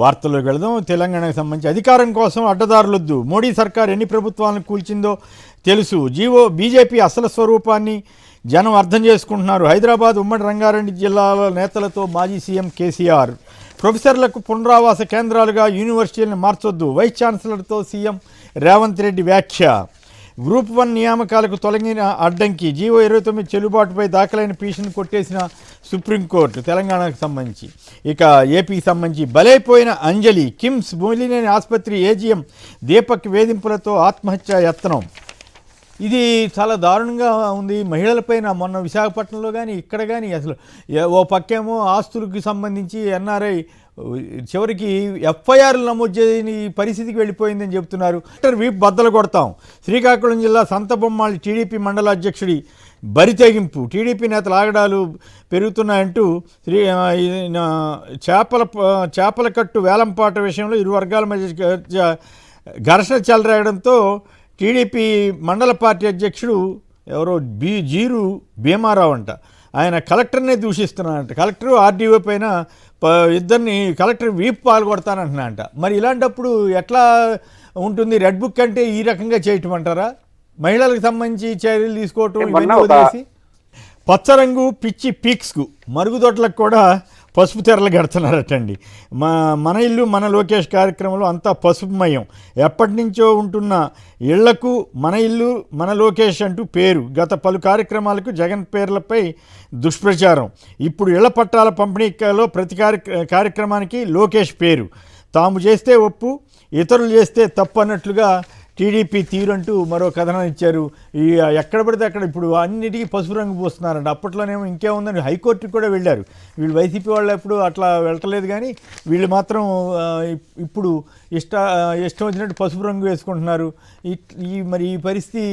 వార్తల్లోకి వెళదాం. తెలంగాణకు సంబంధించి అధికారం కోసం అడ్డదారులొద్దు, మోడీ సర్కార్ ఎన్ని ప్రభుత్వాలను కూల్చిందో తెలుసు, బీజేపీ అసలు స్వరూపాన్ని జనం అర్థం చేసుకుంటున్నారు. హైదరాబాద్ ఉమ్మడి రంగారెడ్డి జిల్లాల నేతలతో మాజీ సీఎం కేసీఆర్. ప్రొఫెసర్లకు పునరావాస కేంద్రాలుగా యూనివర్సిటీలను మార్చొద్దు, వైస్ ఛాన్సలర్తో సీఎం రేవంత్ రెడ్డి వ్యాఖ్య. గ్రూప్ 1 నియామకాలకు తొలగిన అడ్డంకి, జీవో 29 చెల్లుబాటుపై దాఖలైన పిటిషన్ కొట్టేసిన సుప్రీంకోర్టు. తెలంగాణకు సంబంధించి ఇక ఏపీకి సంబంధించి బలైపోయిన అంజలి, కిమ్స్ బోలినేని ఆసుపత్రి ఏజీఎం దీపక్ వేధింపులతో ఆత్మహత్య యత్నం. ఇది చాలా దారుణంగా ఉంది మహిళలపైన. మొన్న విశాఖపట్నంలో కానీ ఇక్కడ కానీ అసలు ఓ పక్కేమో ఆస్తులకు సంబంధించి ఎన్ఆర్ఐ చివరికి ఎఫ్ఐఆర్లు నమోదు చేయని పరిస్థితికి వెళ్ళిపోయిందని చెబుతున్నారు. వీప్ బద్దలు కొడతాం. శ్రీకాకుళం జిల్లా సంతబొమ్మాళి టీడీపీ మండల అధ్యక్షుడి బరితెగింపు, టీడీపీ నేతల ఆగడాలు పెరుగుతున్నాయంటూ చేపల కట్టు వేలంపాట విషయంలో ఇరు వర్గాల మధ్య ఘర్షణ చెలరేగడంతో టీడీపీ మండల పార్టీ అధ్యక్షుడు ఎవరో జీరు భీమారావు అంట, ఆయన కలెక్టర్నే దూషిస్తున్నారంట. కలెక్టర్ ఆర్డీఓ పైన ఇద్దరిని కలెక్టర్ వీప్ పాల్గొడతానంటున్నా అంట. మరి ఇలాంటప్పుడు ఎట్లా ఉంటుంది? రెడ్ బుక్ అంటే ఈ రకంగా చేయటం అంటారా? మహిళలకు సంబంధించి చర్యలు తీసుకోవటం ఇవన్నీ వదిలేసి పచ్చరంగు పిచ్చి పీక్స్కు మరుగుదొడ్లకు కూడా పసుపు తెరలు కడుతున్నారటండి. మన ఇల్లు మన లోకేష్ కార్యక్రమంలో అంతా పసుపుమయం. ఎప్పటి నుంచో ఉంటున్న ఇళ్లకు మన ఇల్లు మన లోకేష్ అంటూ పేరు. గత పలు కార్యక్రమాలకు జగన్ పేర్లపై దుష్ప్రచారం. ఇప్పుడు ఇళ్ల పట్టాల పంపిణీలో ప్రతి కార్యక్రమానికి లోకేష్ పేరు. తాము చేస్తే ఒప్పు, ఇతరులు చేస్తే తప్పు అన్నట్లుగా టీడీపీ తీరంటూ మరో కథనం ఇచ్చారు. ఈ ఎక్కడ పడితే అక్కడ ఇప్పుడు అన్నిటికీ పసుపు రంగు పూస్తున్నారంట. అప్పట్లోనేమో ఇంకేముందని హైకోర్టుకి కూడా వెళ్ళారు. వీళ్ళు వైసీపీ వాళ్ళు ఎప్పుడు అట్లా వెళ్ళట్లేదు, కానీ వీళ్ళు మాత్రం ఇప్పుడు ఇష్టం వచ్చినట్టు పసుపు రంగు వేసుకుంటున్నారు. మరి ఈ పరిస్థితి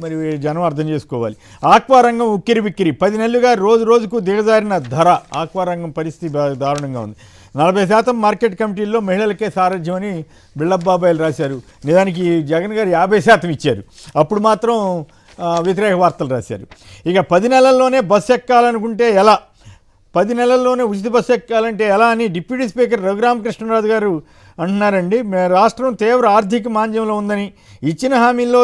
మరి జనం అర్థం చేసుకోవాలి. ఆక్వా రంగం ఉక్కిరి బిక్కిరి, 10 నెలలుగా రోజుకు దిగజారిన ధర. ఆక్వా రంగం పరిస్థితి దారుణంగా ఉంది. 40% మార్కెట్ కమిటీల్లో మహిళలకే సారథ్యం అని బిళ్ళబ్బాబాయిలు రాశారు. నిజానికి జగన్ గారు 50% ఇచ్చారు. అప్పుడు మాత్రం వ్యతిరేక వార్తలు రాశారు. ఇక 10 నెలల్లోనే బస్సు ఎక్కాలనుకుంటే ఎలా, 10 నెలల్లోనే ఉచిత బస్సు ఎక్కాలంటే ఎలా అని డిప్యూటీ స్పీకర్ రఘురామకృష్ణరాజు గారు అంటున్నారండి. రాష్ట్రం తీవ్ర ఆర్థిక మాంద్యంలో ఉందని, ఇచ్చిన హామీల్లో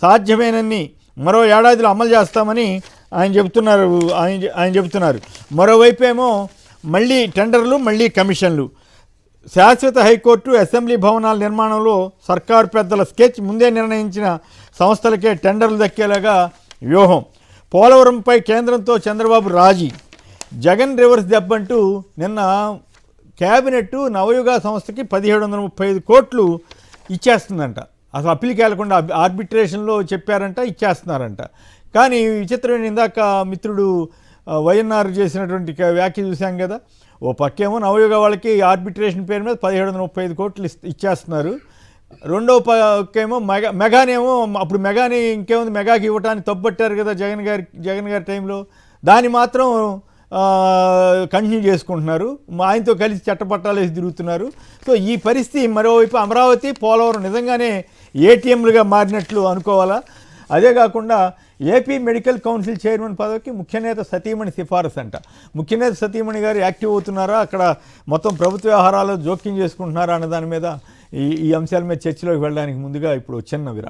సాధ్యమేనని మరో ఏడాదిలో అమలు చేస్తామని ఆయన చెబుతున్నారు. మరోవైపు ఏమో మళ్ళీ టెండర్లు, మళ్ళీ కమిషన్లు. శాశ్వత హైకోర్టు, అసెంబ్లీ భవనాల నిర్మాణంలో సర్కారు పెద్దల స్కెచ్. ముందే నిర్ణయించిన సంస్థలకే టెండర్లు దక్కేలాగా వ్యూహం. పోలవరంపై కేంద్రంతో చంద్రబాబు రాజీ. జగన్ రివర్స్ దెబ్బంటూ నిన్న క్యాబినెట్ నవయుగ సంస్థకి 1735 కోట్లు ఇచ్చేస్తుందంట. అసలు అప్పీల్కి వెళ్లకుండా ఆర్బిట్రేషన్లో చెప్పారంట, ఇచ్చేస్తున్నారంట. కానీ విచిత్రమైన ఇందాక మిత్రుడు వైఎన్ఆర్ చేసినటువంటి వ్యాఖ్య చూశాం కదా. ఓ పక్కేమో నవయుగ వాళ్ళకి ఆర్బిట్రేషన్ పేరు మీద 1735 కోట్లు ఇచ్చేస్తున్నారు. రెండో పక్కేమో మెగానేమో అప్పుడు మెగాని ఇంకేముంది, మెగాకి ఇవ్వటానికి తప్పట్టారు కదా జగన్ గారి టైంలో. దాన్ని మాత్రం కంటిన్యూ చేసుకుంటున్నారు. ఆయనతో కలిసి చట్టపట్టాలు వేసి తిరుగుతున్నారు. సో ఈ పరిస్థితి మరోవైపు అమరావతి, పోలవరం నిజంగానే ఏటీఎంలుగా మారినట్లు అనుకోవాలా? అదే కాకుండా ఏపీ మెడికల్ కౌన్సిల్ చైర్మన్ పదవికి ముఖ్యనేత సతీమణి సిఫారసు అంట. ముఖ్యనేత సతీమణి గారు యాక్టివ్ అవుతున్నారా, అక్కడ మొత్తం ప్రభుత్వ వ్యవహారాలు జోక్యం చేసుకుంటున్నారా అన్న దాని మీద ఈ అంశాల మీద చర్చలోకి వెళ్ళడానికి ముందుగా ఇప్పుడు చిన్న విరామం.